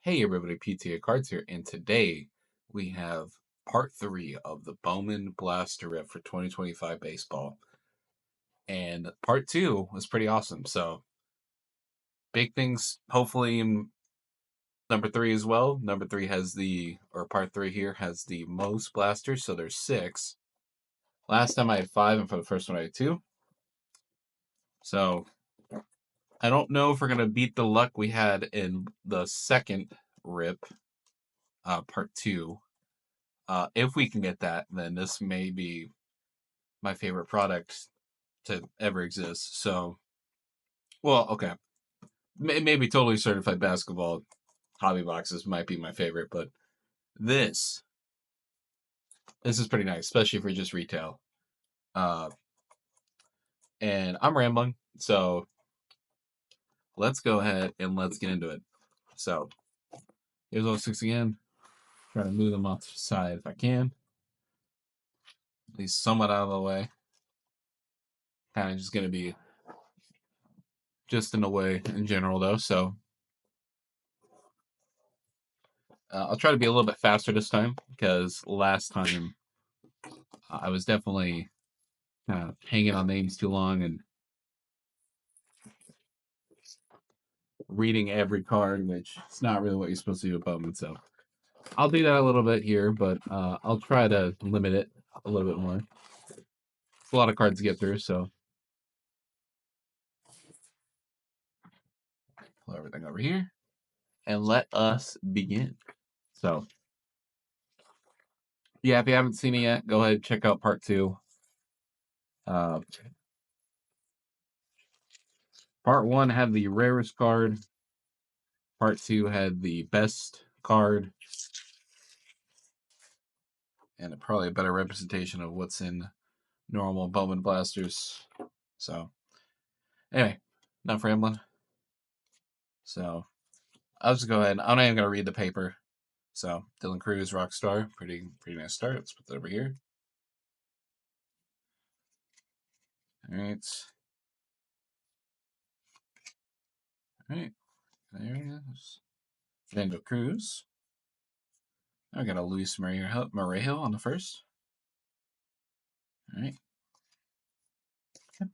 Hey everybody, PTA Cards here, and today we have part 3 of the Bowman Blaster Rip for 2025 baseball. And part 2 was pretty awesome, so big things hopefully in number 3 as well. Number 3 has part 3 here has the most blasters, so there's 6. Last time I had 5, and for the first one I had 2. So I don't know if we're going to beat the luck we had in the second rip, part 2. If we can get that, then this may be my favorite product to ever exist. So, well, okay, maybe totally certified basketball hobby boxes might be my favorite, but this this is pretty nice, especially for just retail. Uh, and I'm rambling, so let's go ahead and let's get into it. So here's all 6 again. Try to move them off to the side if I can, at least somewhat out of the way. Kind of just gonna be just in the way in general though, so I'll try to be a little bit faster this time because last time I was definitely hanging on names too long and reading every card, which is not really what you're supposed to do at Bowman. So I'll do that a little bit here, but I'll try to limit it a little bit more. It's a lot of cards to get through, so pull everything over here and let us begin. So yeah, if you haven't seen it yet, go ahead and check out part 2. Uh, part 1 had the rarest card. Part 2 had the best card. And probably a better representation of what's in normal Bowman blasters. So anyway, enough rambling. So I'll just go ahead. I'm not even gonna read the paper. So Dylan Cruz, Rockstar, pretty nice start. Let's put that over here. All right, all right. There it is. Fernando Cruz. I got a Luis Morejo on the first. All right. Okay.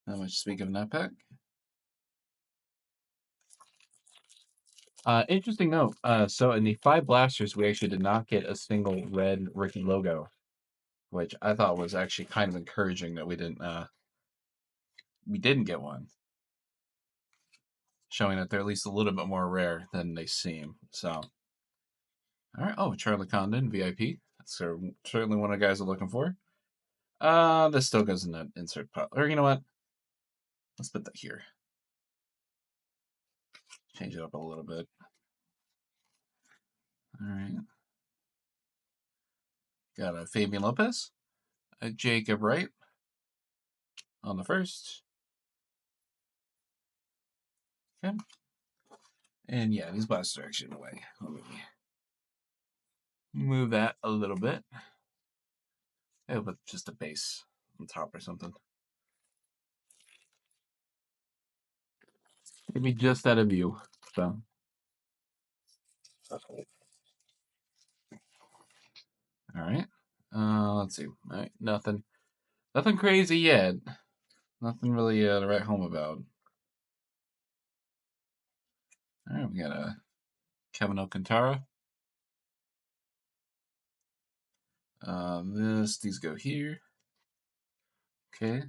Not much to speak of in that pack. Interesting note. So in the 5 blasters, we actually did not get a single red rookie logo, which I thought was actually kind of encouraging that we didn't get one, showing that they're at least a little bit more rare than they seem. So, all right. Oh, Charlie Condon, VIP. That's certainly one of the guys I'm looking for. This still goes in the insert pile. Or you know what? Let's put that here. Change it up a little bit. All right. Got a Fabian Lopez, a Jacob Wright on the first. Okay. And yeah, these blasters are actually in the way. Let me move that a little bit. I'll put just a base on top or something. Maybe just out of view. So. All right. Let's see. All right. Nothing crazy yet. Nothing really to write home about. All right. We got a Kevin Alcantara. These go here. Okay.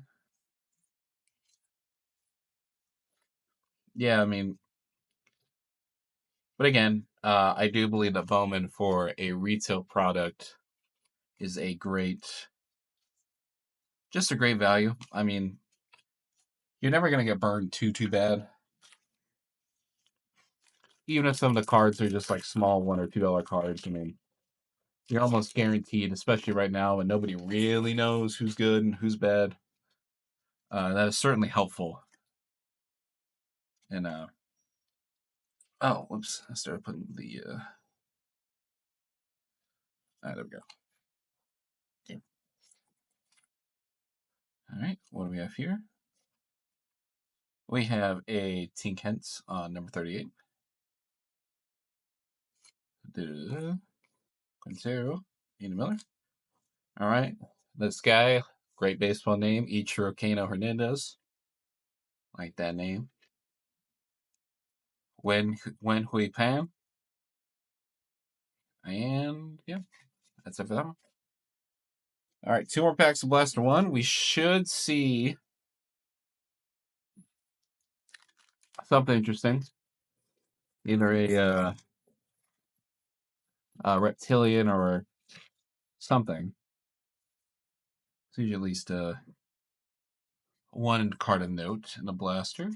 Yeah, I mean, but again, I do believe that Bowman for a retail product is just a great value. I mean, you're never gonna get burned too bad. Even if some of the cards are just like small $1 or $2 cards, I mean, you're almost guaranteed, especially right now when nobody really knows who's good and who's bad. That is certainly helpful. And oh, whoops! I started putting the. There we go. Okay. All right, what do we have here? We have a Tink Hence on number 38. Quintero, Ian Miller. All right. This guy, great baseball name, Ichiro Kano Hernandez. Like that name. Wen Hui Pan. And yeah, that's it for that one. All right, 2 more packs of Blaster 1. We should see something interesting. Either a reptilian or something. So usually at least one card of note in a blaster.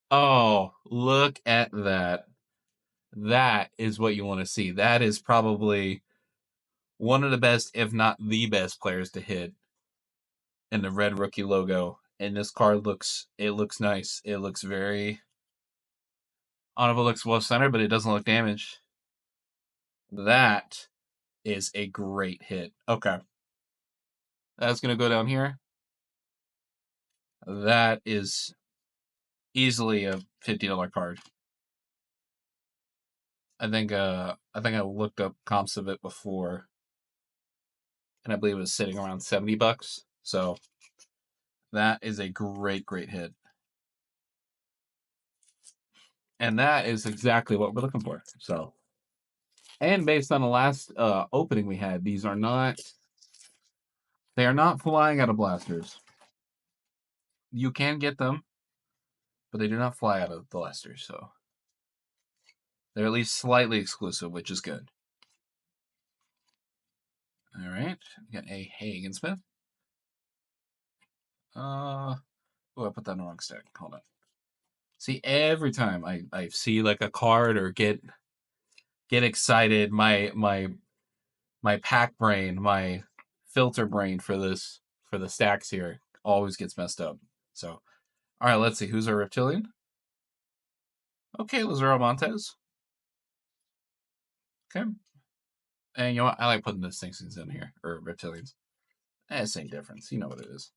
Oh, look at that. That is what you want to see. That is probably one of the best, if not the best players to hit in the red rookie logo. And this card looks nice. It looks very, I don't know if it looks well centered, but it doesn't look damaged. That is a great hit. Okay. That's going to go down here. That is easily a $50 card. I think I looked up comps of it before, and I believe it was sitting around $70. So that is a great hit. And that is exactly what we're looking for. So, and based on the last opening we had, they are not flying out of blasters. You can get them, but they do not fly out of blasters. So they're at least slightly exclusive, which is good. All right, we got a Hagen Smith. Oh, I put that in the wrong stack. Hold on. See, every time I see like a card or get excited, my pack brain, my filter brain for the stacks here always gets messed up. So, all right, let's see who's our reptilian. Okay, Lazaro Montes. Okay, and you know what? I like putting distinctions in here or reptilians. Same difference. You know what it is.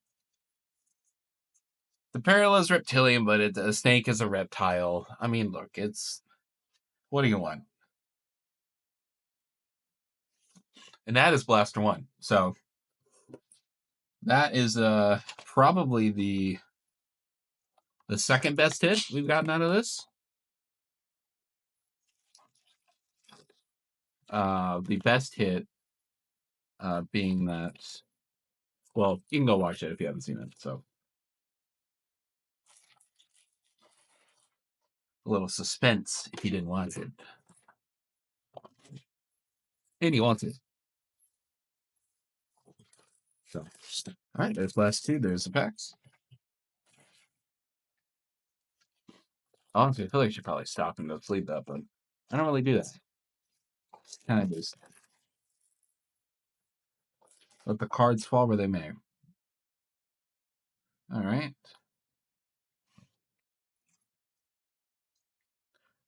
The parallel is reptilian, but a snake is a reptile. I mean, look, it's what do you want? And that is Blaster 1. So that is probably the second best hit we've gotten out of this. The best hit being that, well, you can go watch it if you haven't seen it. So a little suspense if you didn't watch it. And you want it. So, all right, there's last 2. There's the packs. Honestly, I feel like I should probably stop and go sleep that, but I don't really do that. Kind of just let the cards fall where they may. All right.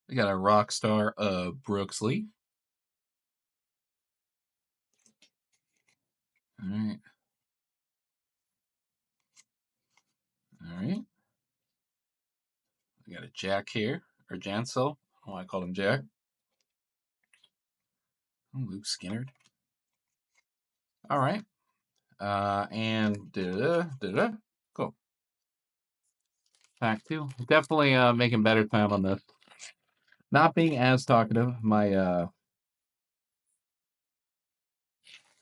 We got a rock star of Brooks Lee. All right. All right. We got a Jack here, or Jansel. Oh, I called him Jack. Oh, Luke Skinner. All right. And cool. Pack 2. Definitely making better time on this. Not being as talkative. My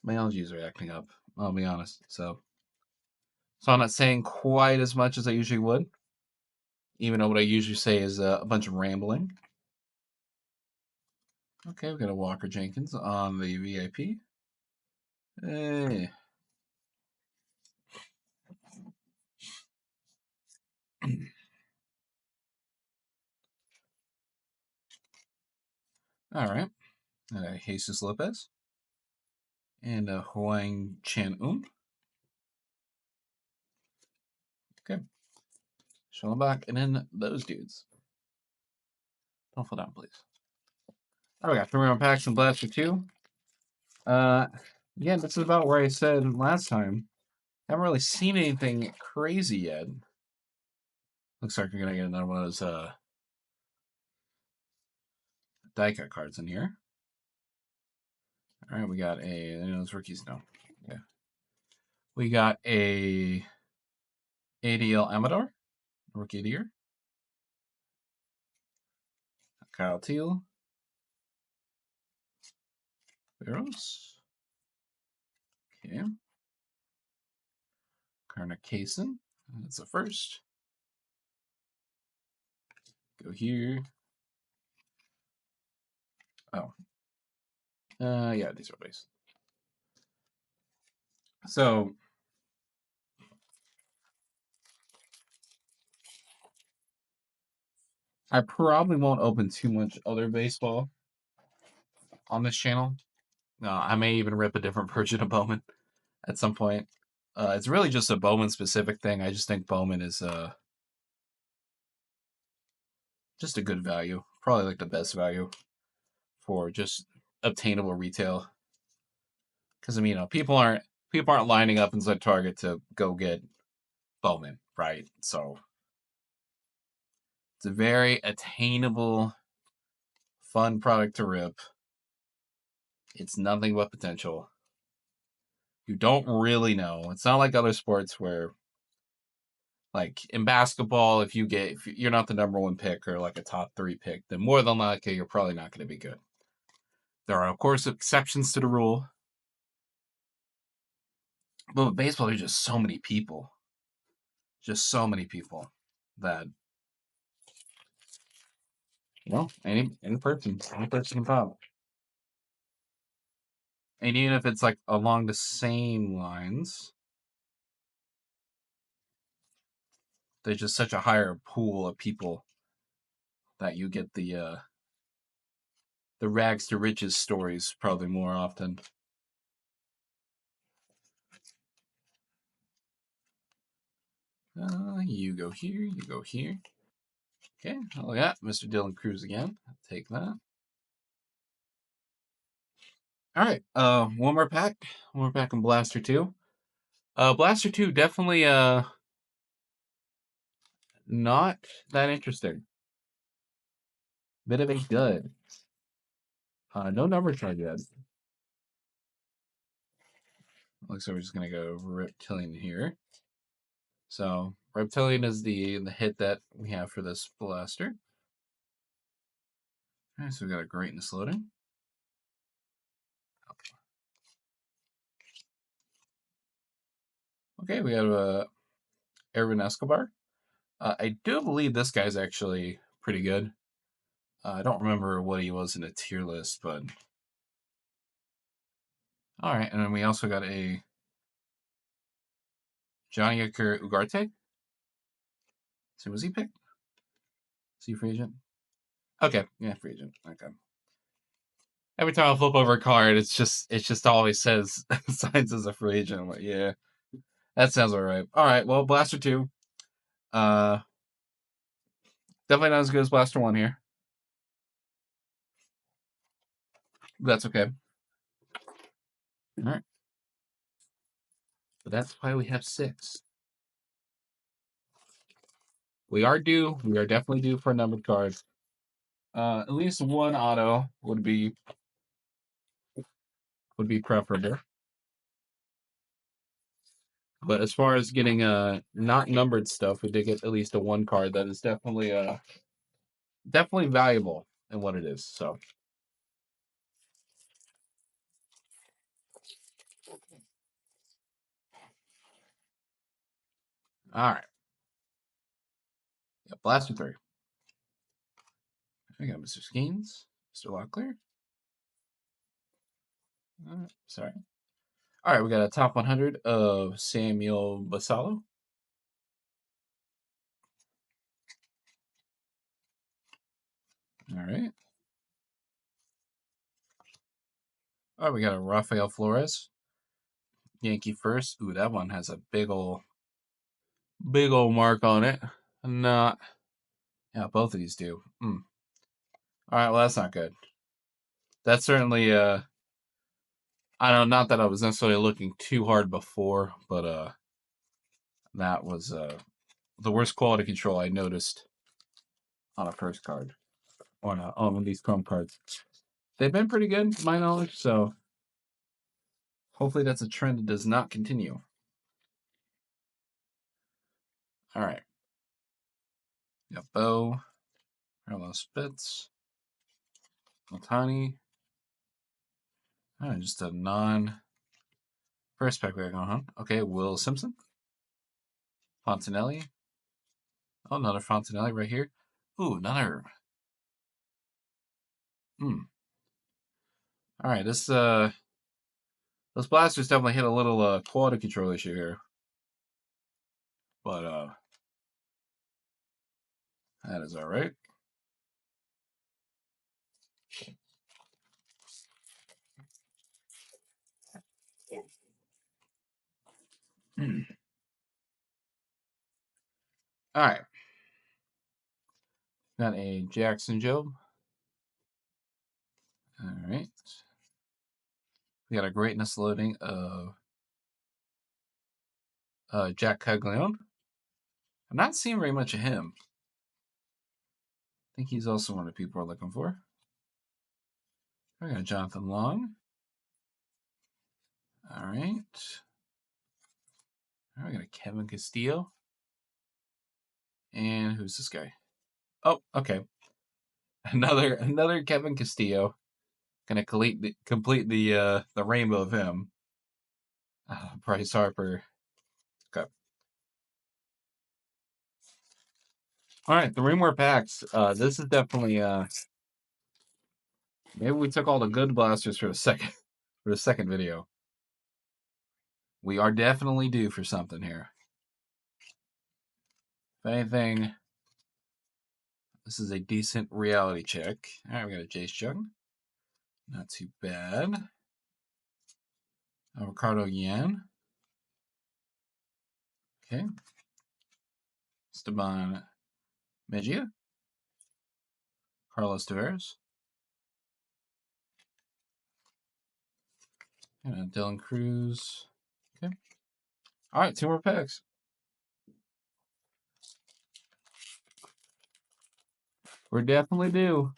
allergies are acting up. I'll be honest. So I'm not saying quite as much as I usually would. Even though what I usually say is a bunch of rambling. Okay, we've got a Walker Jenkins on the VIP. Hey. All right. Jesus Lopez. And Huang Chen-un. Okay. Schellenbach, and then those dudes. Don't fall down, please. Oh, we got 3 more packs in Blaster 2. Again, this is about where I said last time. Haven't really seen anything crazy yet. Looks like we're gonna get another one of those die cut cards in here. All right, we got a. Those rookies no. Yeah. We got a ADL Amador, rookie of the year. Kyle Teal. Barrows. Okay. Karna Kaysen. That's the first. Go here. Oh. Yeah, these are base. So I probably won't open too much other baseball on this channel. I may even rip a different version of Bowman at some point. It's really just a Bowman specific thing. I just think Bowman is just a good value, probably like the best value for just obtainable retail. Because I mean, people aren't lining up inside Target to go get Bowman, right? So it's a very attainable, fun product to rip. It's nothing but potential. You don't really know. It's not like other sports where, like in basketball, if you're not the number one pick or like a top 3 pick, then more than likely you're probably not going to be good. There are of course exceptions to the rule, but with baseball, there's just so many people, that any person can pop. And even if it's like along the same lines, there's just such a higher pool of people that you get the rags to riches stories probably more often. You go here, you go here. Okay, oh yeah, Mr. Dylan Cruz again. I'll take that. All right, one more pack in Blaster 2. Blaster 2 definitely not that interesting. Bit of a dud. No number chart yet. Looks like we're just gonna go Reptilian here. So Reptilian is the hit that we have for this blaster. All right, so we got a greatness loading. Okay, we have Erwin Escobar. I do believe this guy's actually pretty good. I don't remember what he was in a tier list, but all right. And then we also got a Johnny Ugarte. So was he picked? Is he free agent? Okay, yeah, free agent. Okay. Every time I flip over a card, it's just always says signs as a free agent. I'm like, yeah, that sounds all right. All right, well, Blaster 2. Definitely not as good as Blaster 1 here. But that's okay. All right. But that's why we have 6. We are due. We are definitely due for a numbered card. At least one auto would be preferable. But as far as getting not numbered stuff, we did get at least a 1 card that is definitely valuable in what it is. So all right. Yeah, Blaster 3. We got Mr. Skeens, Mr. Locklear. Sorry. All right, we got a top 100 of Samuel Basallo. All right. All right, we got a Rafael Flores. Yankee first. Ooh, that one has a big old mark on it. Not. Yeah, both of these do. All right, well, that's not good. That's certainly I don't know, not that I was necessarily looking too hard before, but that was the worst quality control I noticed on a first card. on these Chrome cards. They've been pretty good, to my knowledge, so hopefully that's a trend that does not continue. All right. Got Bo, Carlos Spitz, Otani. Just a first pack we're going on. Okay, Will Simpson, Fontanelli. Oh, another Fontanelli right here. Ooh, another. All right, those blasters definitely hit a little quality control issue here, but that is all right. All right. Got a Jackson Job. All right. We got a greatness loading of Jack Caglione. I'm not seeing very much of him. I think he's also one of the people we're looking for. We got Jonathan Long. All right. All right, we got a Kevin Castillo. And who's this guy? Oh, okay. Another Kevin Castillo. Gonna complete the rainbow of him. Bryce Harper. Okay. All right, 3 more packs. This is definitely maybe we took all the good blasters for the second video. We are definitely due for something here. If anything, this is a decent reality check. All right, we got a Jace Jung. Not too bad. Ricardo Yan. Okay. Esteban Mejia. Carlos Tavares. And Dylan Cruz. Okay. All right, 2 more packs. We're definitely due.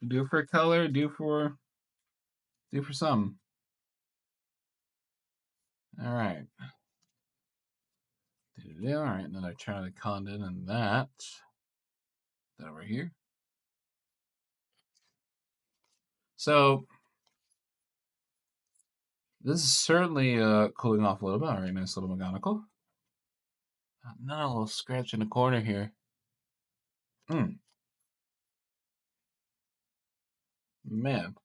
Due for color, due for some. All right. All right, another Charlie Condon and that. That over here. So this is certainly cooling off a little bit. All right, nice little McGonagall. Another little scratch in the corner here. Man.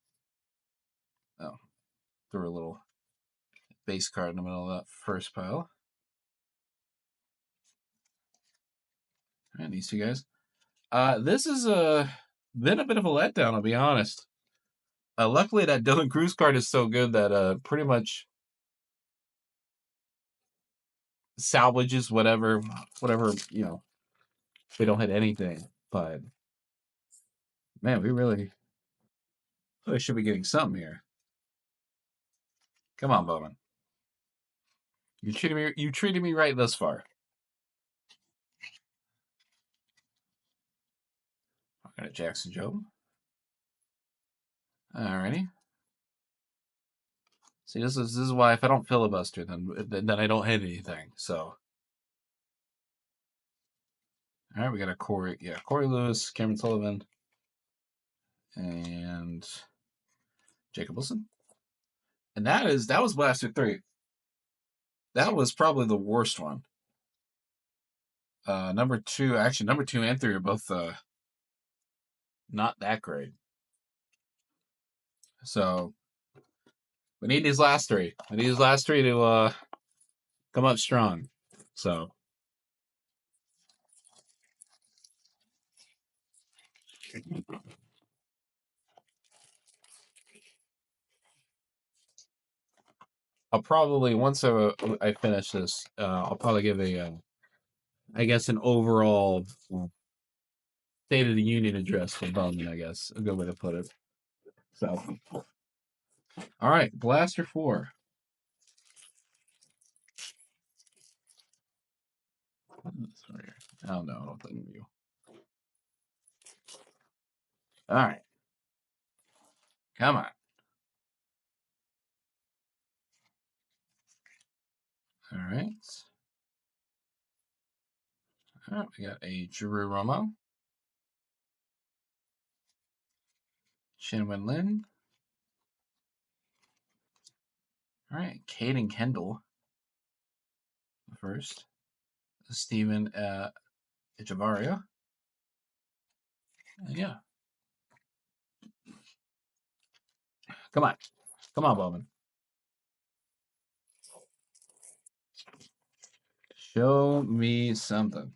Oh, threw a little base card in the middle of that first pile. All right, these 2 guys. This is been a bit of a letdown, I'll be honest. Luckily, that Dylan Cruz card is so good that pretty much salvages whatever we don't hit anything. But man, we really should be getting something here. Come on, Bowman. You treated me right thus far. I got a Jackson Job. Alrighty. See, this is why if I don't filibuster, then I don't hit anything. So, all right, we got a Corey Lewis, Cameron Sullivan, and Jacob Wilson. And that was Blaster 3. That was probably the worst one. Number 2 and 3 are both not that great. So we need these last 3. We need these last 3 to come up strong. So I'll probably once I finish this, I'll probably give I guess an overall State of the Union address for Bowman. I guess a good way to put it. So, all right, Blaster 4. Sorry, oh no, I don't think you. All right. Come on. All right. All right. We got a Drew Romo, Shin Lin. All right. Caden Kendall first. Steven Echevarria. Yeah. Come on. Come on, Bowman. Show me something.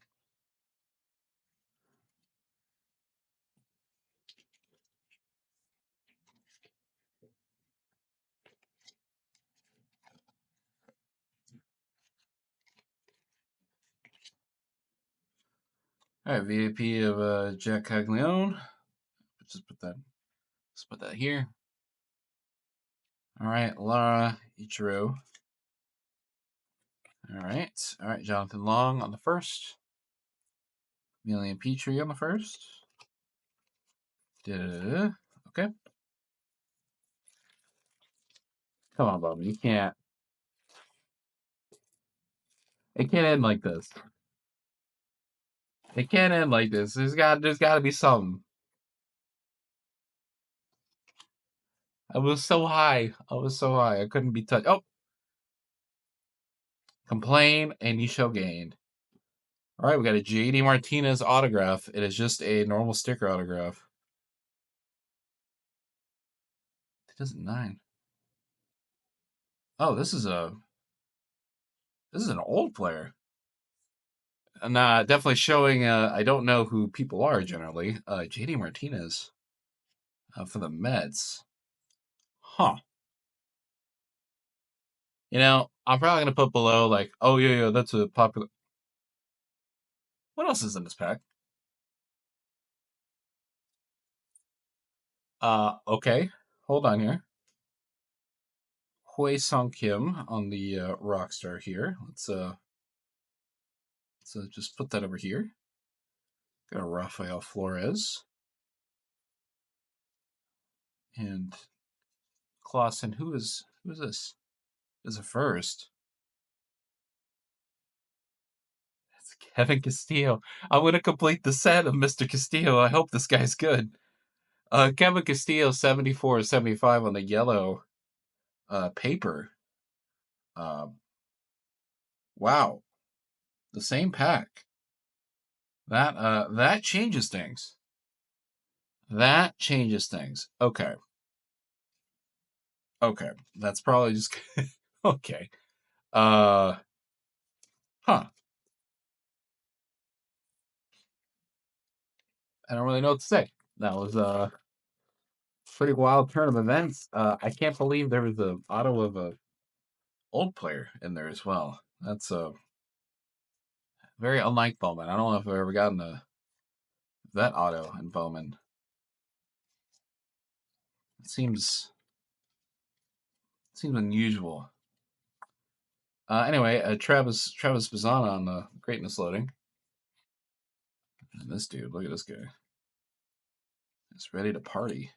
All right, VIP of Jack Caglione. Let's put that here. All right, Lara Ichiro. All right, Jonathan Long on the first. Million Petrie on the first. Da-da-da-da. Okay. Come on, Bowman. You can't. It can't end like this. It can't end like this. There's got to be something. I was so high. I couldn't be touched. Oh, complain and you shall gain. All right, we got a JD Martinez autograph. It is just a normal sticker autograph. 2009. Oh, this is an old player. And definitely showing. I don't know who people are generally. JD Martinez for the Mets. Huh. You know, I'm probably gonna put below like, oh yeah, that's a popular. What else is in this pack? Okay, hold on here. Hui Song Kim on the Rockstar here. Let's just put that over here. Got a Rafael Flores and Clausen. Who is this? Is a first. It's Kevin Castillo. I'm gonna complete the set of Mr. Castillo. I hope this guy's good. Kevin Castillo, 74/75 on the yellow paper. Wow, the same pack. That changes things. That changes things. Okay. Okay. That's probably just okay. Uh huh. I don't really know what to say. That was a pretty wild turn of events. I can't believe there was a auto of a old player in there as well. That's very unlike Bowman. I don't know if I've ever gotten a that auto in Bowman. It seems unusual. Anyway, Travis Bazana on the greatness loading. And this dude, look at this guy. He's ready to party.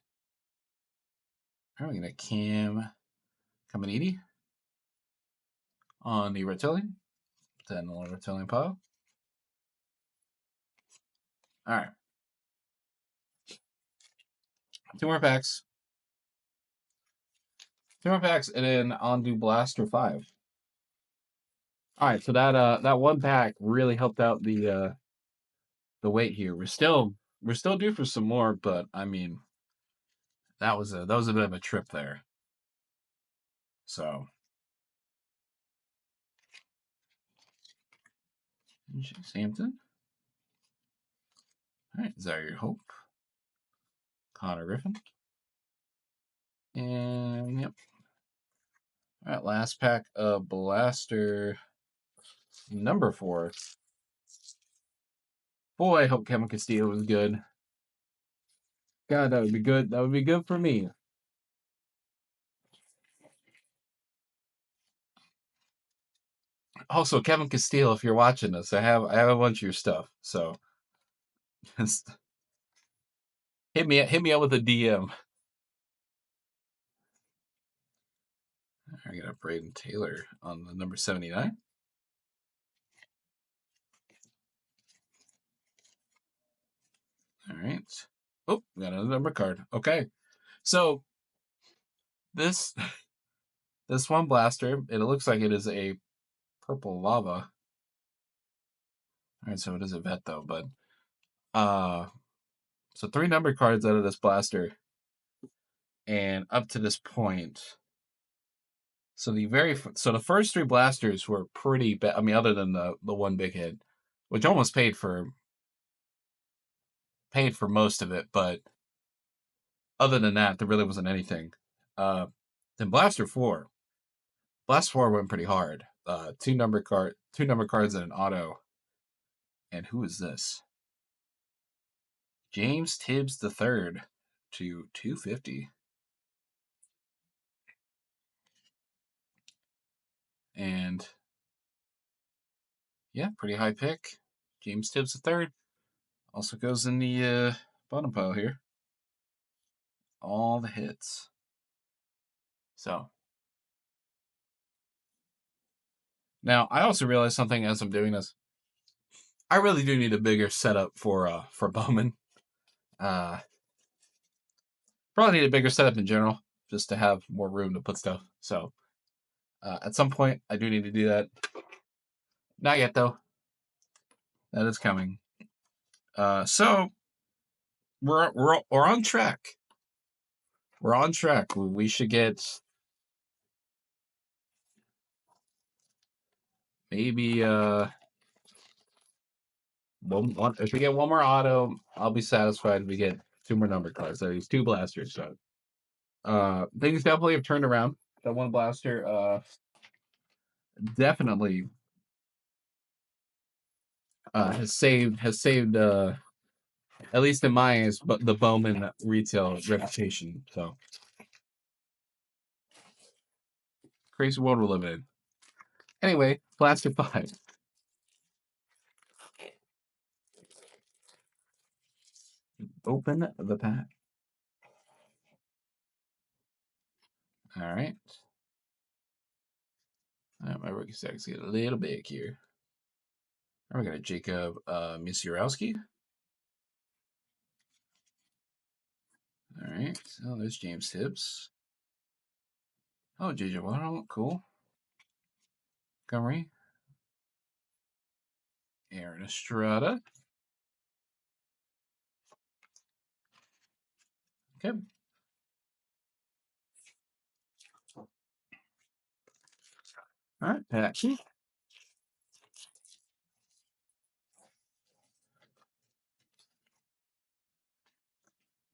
Are we gonna Cam Caminiti on the Reptilian? Then on the Reptilian pile. All right. Two more packs. Two more packs, and then on to Blaster 5. All right, so that one pack really helped out the wait here. We're still due for some more, but I mean that was a bit of a trip there. So Hampton. All right, Zaire Hope, Connor Griffin, and yep. All right, last pack of Blaster number 4. Boy, I hope Kevin Castillo was good. God, that would be good. That would be good for me. Also, Kevin Castillo, if you're watching this, I have a bunch of your stuff. So just Hit me up with a DM. I got Braden Taylor on the number 79. All right. Oh, got another number card. Okay. So this this one blaster, it looks like it is a purple lava. All right, so it is a vet though, but so 3 number cards out of this blaster, and up to this point, so the first 3 blasters were pretty bad. I mean, other than the one big hit, which almost paid for most of it, but other than that, there really wasn't anything. Then Blaster 4 went pretty hard. 2 number cards and an auto. And who is this? James Tibbs the third to 250. And yeah, pretty high pick. James Tibbs the third also goes in the bottom pile here. All the hits. So now I also realized something as I'm doing this. I really do need a bigger setup for Bowman. Probably need a bigger setup in general, just to have more room to put stuff. So at some point, I do need to do that. Not yet though. That is coming. So we're on track. We're on track. We should get maybe one. If we get one more auto, I'll be satisfied. If we get 2 more number cards. That is 2 blasters. So things definitely have turned around. That one blaster definitely has saved at least in my eyes, but the Bowman retail reputation. So crazy world we're living in. Anyway, Blaster 5. Open the pack. All right. My rookie stacks get a little big here. We got a Jacob Misiorowski. All right. Oh, there's James Tibbs. Oh, JJ Waddle. Cool. Montgomery. Aaron Estrada. Okay. All right, Patchy.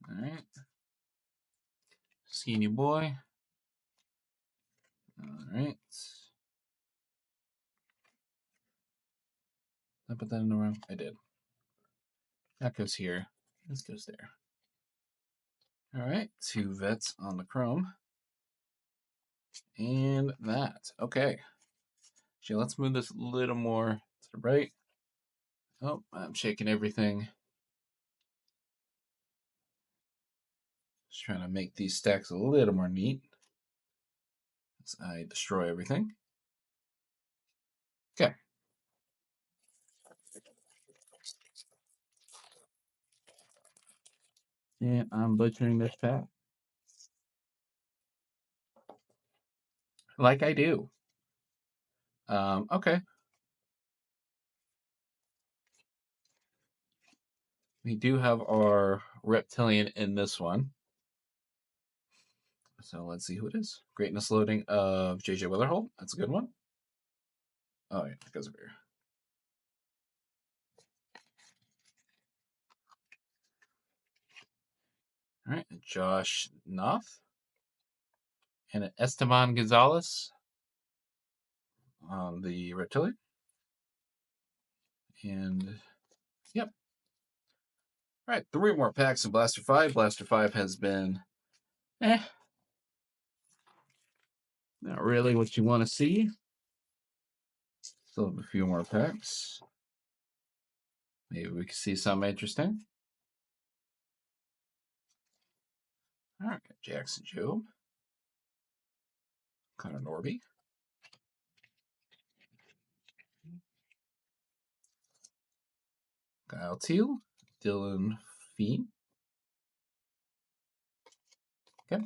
All right. Skinny boy. All right. Did I put that in the room? I did. That goes here. This goes there. All right. 2 vets on the chrome. And that. Okay. So let's move this a little more to the right. Oh, I'm shaking everything. Just trying to make these stacks a little more neat as I destroy everything. Okay. And I'm butchering this pack. Like I do. Okay. We do have our reptilian in this one. So let's see who it is. Greatness loading of JJ Witherholt. That's a good one. Oh, yeah, that goes over here. All right, Josh Knopf. And an Esteban Gonzalez on the reptilian. And, yep. All right, 3 more packs in Blaster 5. Blaster 5 has been, not really what you want to see. Still have a few more packs. Maybe we can see something interesting. All right, Jackson Jobe. Connor Norby. Kyle Teal. Dylan Feen. Okay.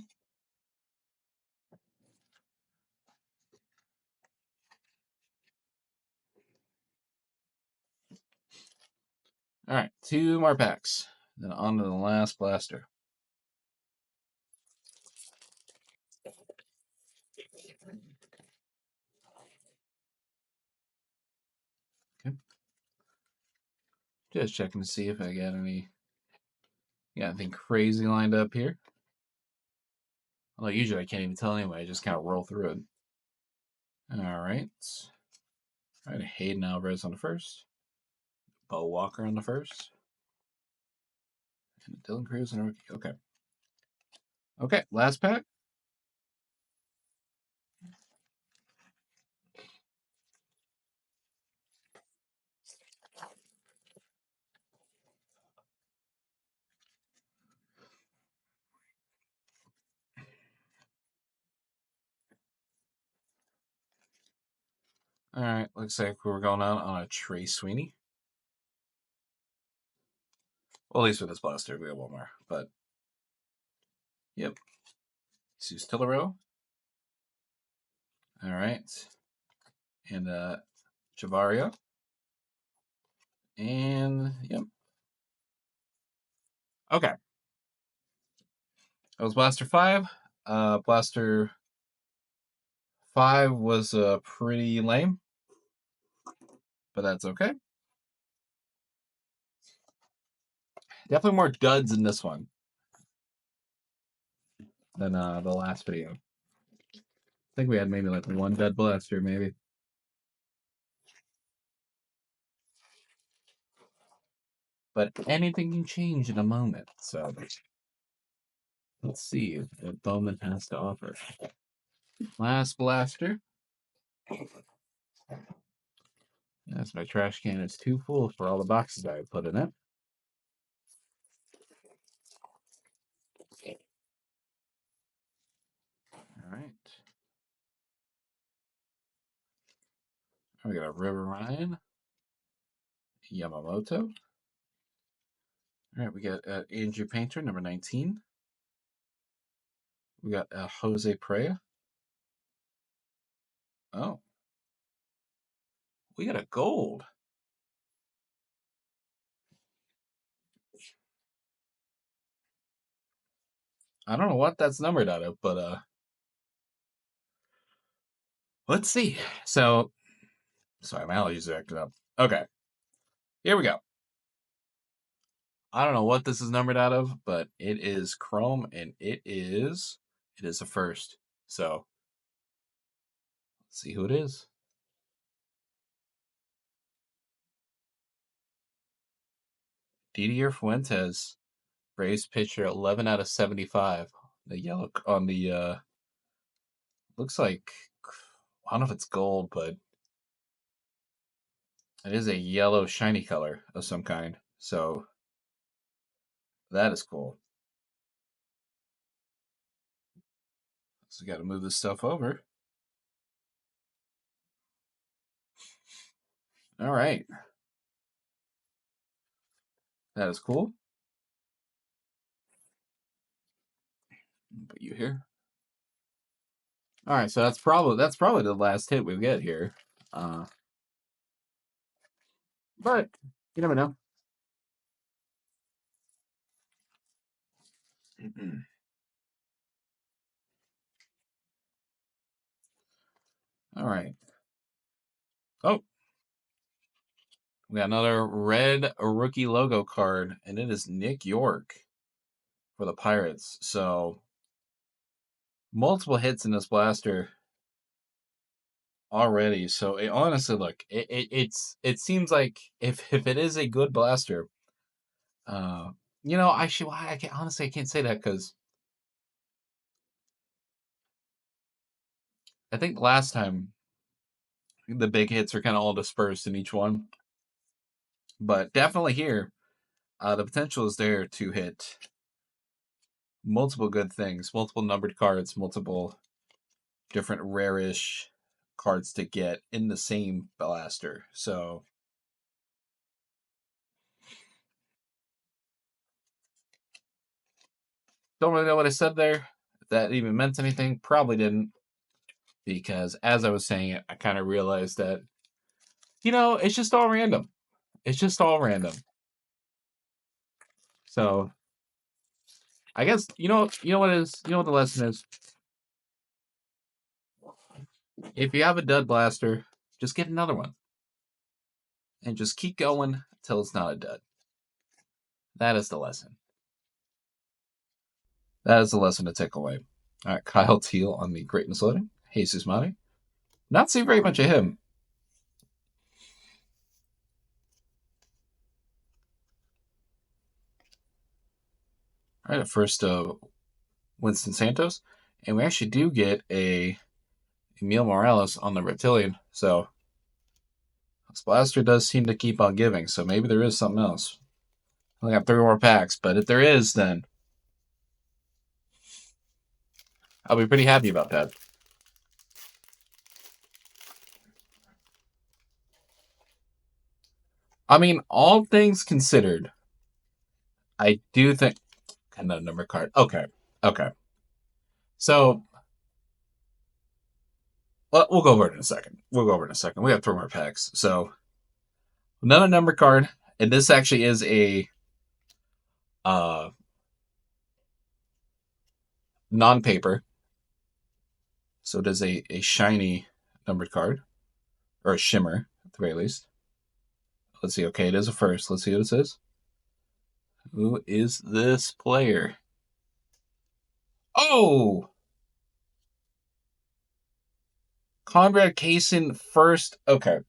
All right, 2 more packs. Then on to the last blaster. Okay. Just checking to see if I got anything crazy lined up here. Although usually I can't even tell anyway. I just kind of roll through it. All right. All right, Hayden Alvarez on the first. Bo Walker on the first. And Dylan Cruz on a rookie. Okay. Okay, last pack. All right, looks like we're going out on a Trey Sweeney. Well, at least with this blaster, we got one more. But, yep. Sus Tillero. All right. And Javaria. And, yep. Okay. That was Blaster 5. Blaster 5 was pretty lame. But that's okay. Definitely more duds in this one than the last video. I think we had maybe like one dud blaster, maybe. But anything can change in a moment. So let's see what Bowman has to offer. Last blaster. Yes, my trash can is too full for all the boxes I put in it. All right. We got a River Ryan, Yamamoto. All right, we got Andrew Painter, number 19. We got Jose Prea. Oh, we got a gold. I don't know what that's numbered out of, but let's see. So, sorry, my allergies are acting up. Okay, here we go. I don't know what this is numbered out of, but it is chrome and it is a first. So, let's see who it is. Didier Fuentes, Braves pitcher, 11 out of 75. The yellow on the looks like, I don't know if it's gold, but it is a yellow shiny color of some kind. So that is cool. So we got to move this stuff over. All right. That is cool. Put you here. All right, so that's probably the last hit we get here. But you never know. All right. Oh, we got another red rookie logo card, and it is Nick York for the Pirates. So multiple hits in this blaster already. So honestly, look, it seems like if it is a good blaster, I can't honestly I can't say that because I think last time the big hits are kind of all dispersed in each one, but definitely here, the potential is there to hit multiple good things, multiple numbered cards, multiple different rarish cards to get in the same blaster. So don't really know what I said there. If that even meant anything, probably didn't. Because as I was saying it, I kind of realized that, it's just all random. It's just all random. So I guess what the lesson is. If you have a dud blaster, just get another one. And just keep going until it's not a dud. That is the lesson. That is the lesson to take away. All right, Kyle Teal on the greatness loading. Jesus Mati. Not seeing very much of him. All right, first Winston Santos. And we actually do get a Emil Morales on the Reptilian. So this blaster does seem to keep on giving. So maybe there is something else. I only got 3 more packs. But if there is, then I'll be pretty happy about that. I mean, all things considered, I do think another number card. Okay. So we'll go over it in a second. We have 3 more packs. So another number card, and this actually is a non-paper. So it is a shiny numbered card, or a shimmer at the very least. Let's see. Okay, it is a first. Let's see what it says. Who is this player? Oh! Conrad Kaysen first. Okay.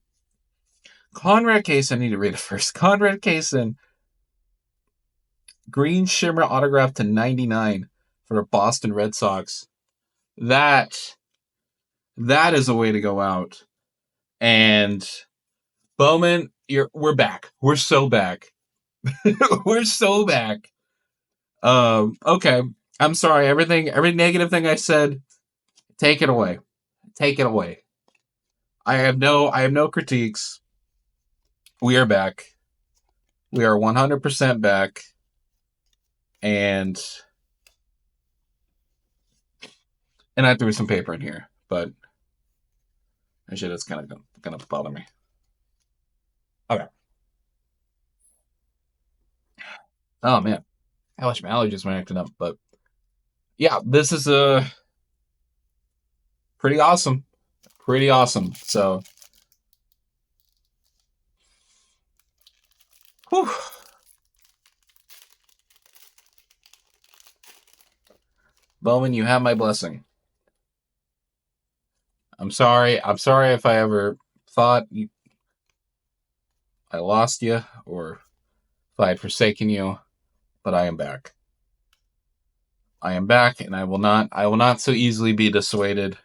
Conrad Kaysen, I need to read it first. Conrad Kaysen, green shimmer autograph to 99 for the Boston Red Sox. That is a way to go out. And Bowman, we're back. We're so back. We're so back. Okay. I'm sorry. Every negative thing I said, take it away. Take it away. I have no critiques. We are back. We are 100% back. And I threw some paper in here, but actually that's kind of gonna bother me. Okay. Oh man, I wish my allergies were acting up, but yeah, this is pretty awesome. Pretty awesome. So, whew. Bowman, you have my blessing. I'm sorry. I'm sorry if I ever thought I lost you or if I had forsaken you, but I am back. I am back, and I will not so easily be dissuaded.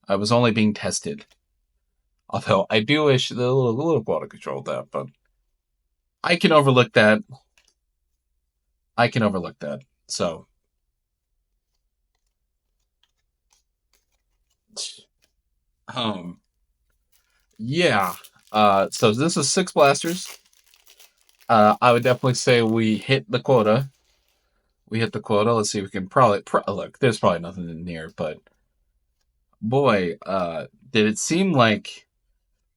I was only being tested. Although I do wish the little quality control that, but I can overlook that. So, yeah. So this is 6 blasters. I would definitely say we hit the quota. Let's see if we can look. There's probably nothing in here, but boy, did it seem like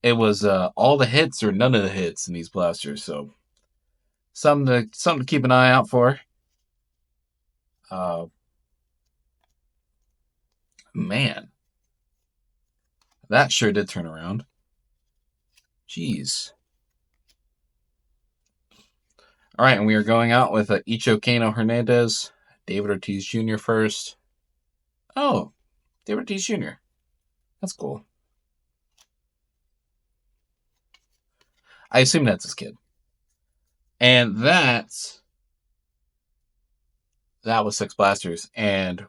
it was all the hits or none of the hits in these blasters. So something to keep an eye out for. Man, that sure did turn around. Jeez. All right, and we are going out with Icho Cano Hernandez, David Ortiz Jr. first. Oh, David Ortiz Jr. That's cool. I assume that's his kid. And that was 6 blasters. And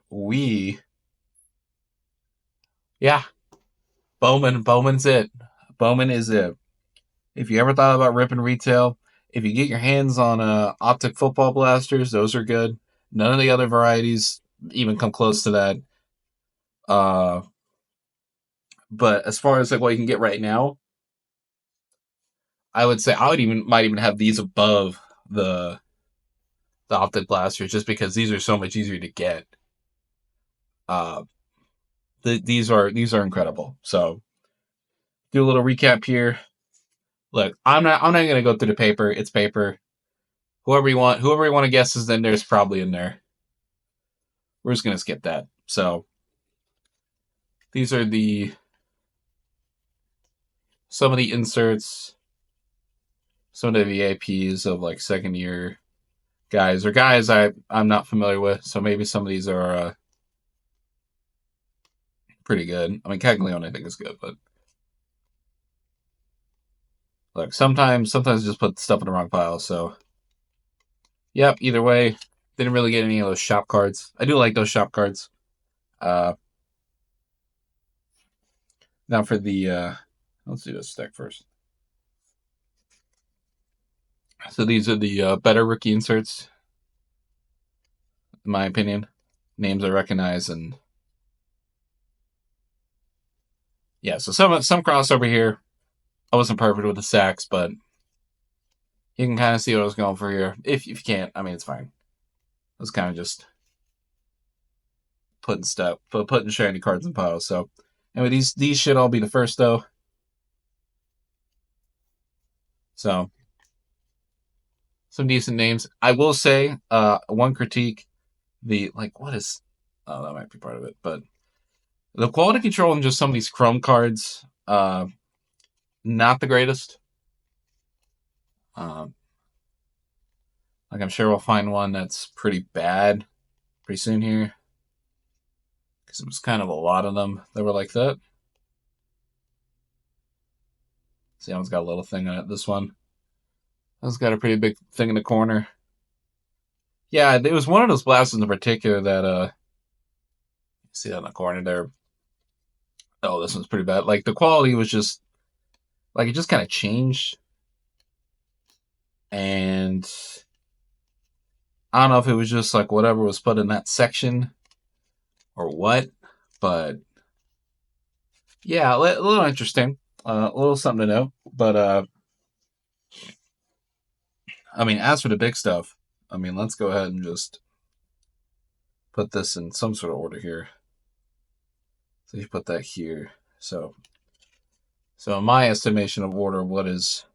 Bowman's it. Bowman is it. If you ever thought about ripping retail, If you get your hands on optic football blasters, those are good. None of the other varieties even come close to that. But as far as like what you can get right now, I would say might even have these above the the optic blasters just because these are so much easier to get. Uh, these are incredible. So do a little recap here. Look, I'm not gonna go through the paper. It's paper. Whoever you want to guess is in there is probably in there. We're just gonna skip that. So these are some of the inserts, some of the VAPs of like second year guys or guys I'm not familiar with. So maybe some of these are pretty good. I mean, Caglione I think is good, but look, sometimes just put stuff in the wrong pile. So yep, either way, didn't really get any of those shop cards. I do like those shop cards. Now for the let's do this deck first. So these are the better rookie inserts, in my opinion. Names I recognize, and yeah. So some crossover here. I wasn't perfect with the sacks, but you can kind of see what I was going for here. If you can't, I mean it's fine. I was kind of just putting shiny cards in piles. So anyway, these should all be the first though. So some decent names. I will say, one critique, what is oh, that might be part of it, but the quality control in just some of these Chrome cards, not the greatest. Um, like I'm sure we'll find one that's pretty bad pretty soon here. Because it was kind of a lot of them that were like that. See, that one's got a little thing on it. This one. That's got a pretty big thing in the corner. Yeah, it was one of those blasters in particular that see that in the corner there. Oh, this one's pretty bad. Like the quality was just like it just kind of changed. And I don't know if it was just like whatever was put in that section or what, but yeah, a little interesting. A little something to know. But I mean, as for the big stuff, I mean, let's go ahead and just put this in some sort of order here. So you put that here. So in my estimation of order, what is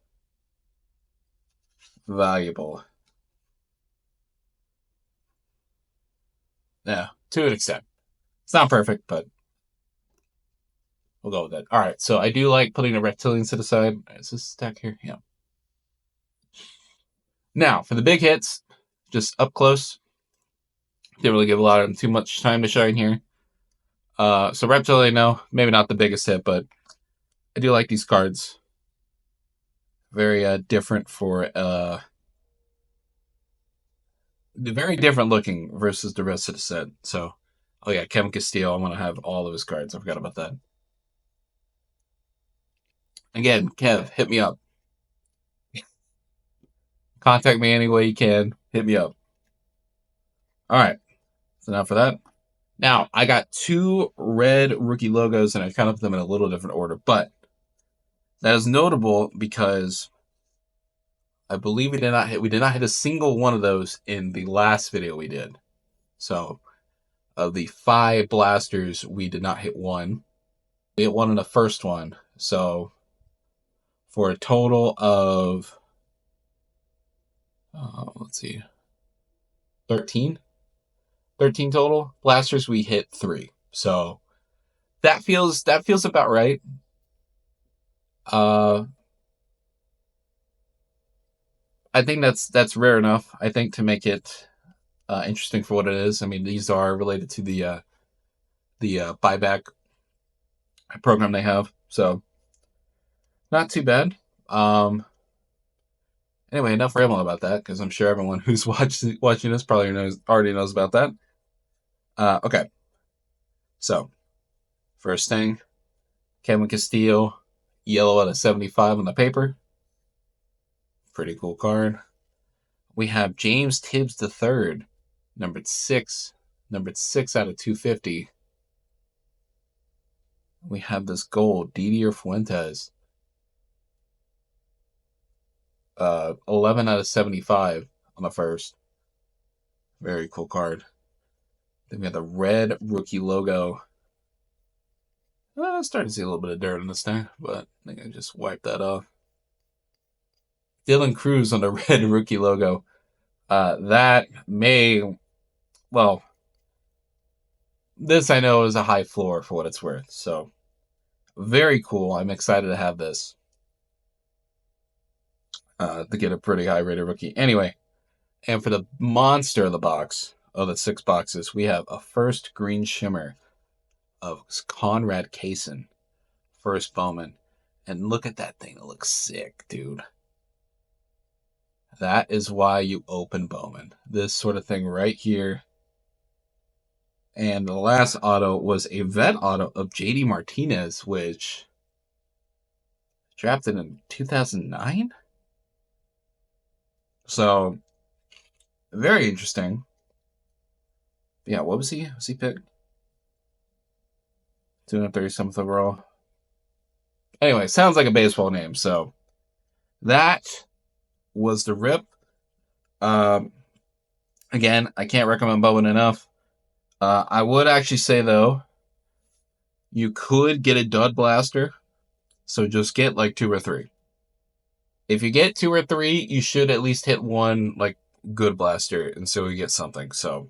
valuable? Yeah, to an extent. It's not perfect, but we'll go with it. All right, so I do like putting the reptilians to the side. Is this stack here? Yeah. Now, for the big hits, just up close. Didn't really give a lot of them too much time to shine here. So Reptilian, no, maybe not the biggest hit, but I do like these cards. Very different very different looking versus the rest of the set. So, oh yeah, Kevin Castillo, I want to have all of his cards. I forgot about that. Again, Kev, hit me up. Contact me any way you can. Hit me up. All right. So now for that. Now, I got two red rookie logos, and I kind of put them in a little different order, but that is notable because I believe we did not hit a single one of those in the last video we did. So of the 5 blasters, we did not hit one. We hit one in the first one. So for a total of let's see, 13 total blasters, we hit 3. So that feels about right. I think that's rare enough. I think to make it interesting for what it is. I mean, these are related to the buyback program they have, so not too bad. Anyway, enough rambling about that because I'm sure everyone who's watching this probably already knows about that. Okay, so first thing, Kevin Castillo, yellow out of 75 on the paper. Pretty cool card. We have James Tibbs III, numbered 6. Numbered 6 out of 250. We have this gold, Didier Fuentes. 11 out of 75 on the first. Very cool card. Then we have the red rookie logo. Starting to see a little bit of dirt on this thing, but I think I just wiped that off. Dylan Cruz on the red rookie logo. That may, well, this I know is a high floor for what it's worth. So, very cool. I'm excited to have this. To get a pretty high rated rookie. Anyway, and for the monster of the box, of the 6 boxes, we have a first green shimmer of Conrad Kaysen. First Bowman. And look at that thing. It looks sick, dude. That is why you open Bowman. This sort of thing right here. And the last auto was a vet auto of JD Martinez, which drafted in 2009. So, very interesting. Yeah, what was he? Was he picked? 237th overall. Anyway, sounds like a baseball name. So, that was the rip. Again, I can't recommend Bowman enough. I would actually say, though, you could get a dud blaster. So just get like 2 or 3. If you get 2 or 3, you should at least hit one like good blaster, and so you get something. So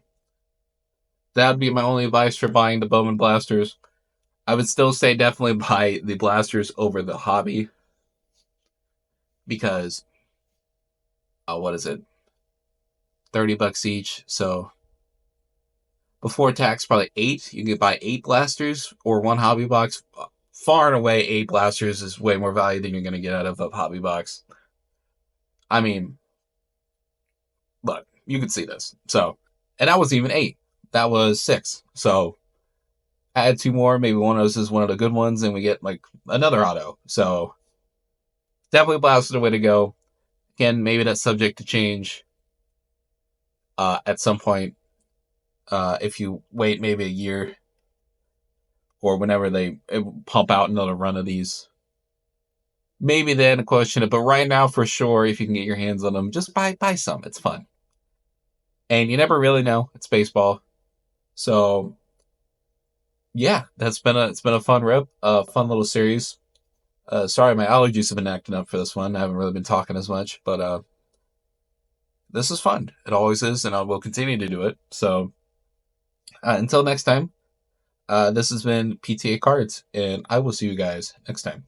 that would be my only advice for buying the Bowman blasters. I would still say definitely buy the blasters over the hobby, because what is it? $30 each. So before tax, probably 8. You can buy 8 blasters or 1 hobby box. Far and away, 8 blasters is way more value than you're going to get out of a hobby box. I mean, look, you can see this. So, and that wasn't even 8. That was 6. So, add 2 more. Maybe one of those is one of the good ones, and we get like another auto. So, definitely blaster the way to go. Again, maybe that's subject to change at some point. If you wait maybe a year or whenever they pump out another run of these, maybe then question it. But right now, for sure, if you can get your hands on them, just buy some. It's fun, and you never really know. It's baseball, so yeah, it's been a fun rip, fun little series. Sorry, my allergies have been acting up for this one. I haven't really been talking as much, but this is fun. It always is, and I will continue to do it. So until next time, this has been PTA Cards, and I will see you guys next time.